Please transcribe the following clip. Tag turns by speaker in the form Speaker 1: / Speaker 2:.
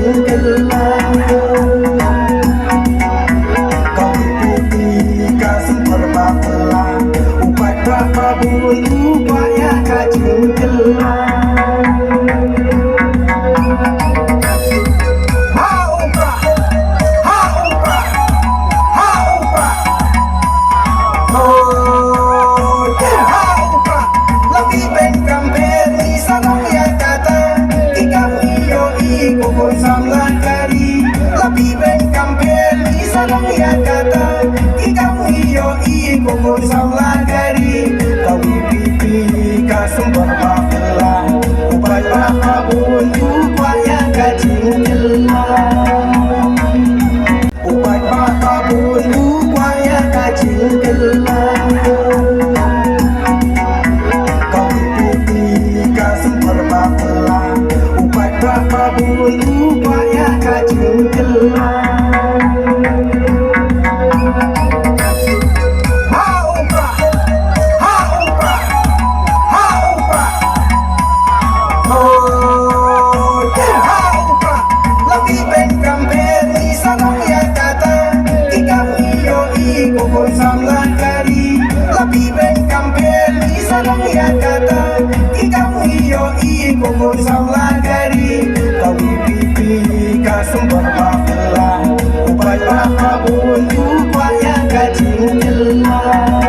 Speaker 1: gelang. Kau putih kasih perbapelan, upat berapa bulu payah kacung gelang. Kau samlah dari kau pipi kasum berbapelan, ubat berapa buntu payah kacing gelang. Ubat berapa buntu payah kacing gelang. Kau pipi kasum berbapelan, ubat berapa buntu payah kacing gelang. Kau samlah dari kau pipi kasum berbapelan, ubat berapa buntu payah kacing gelang.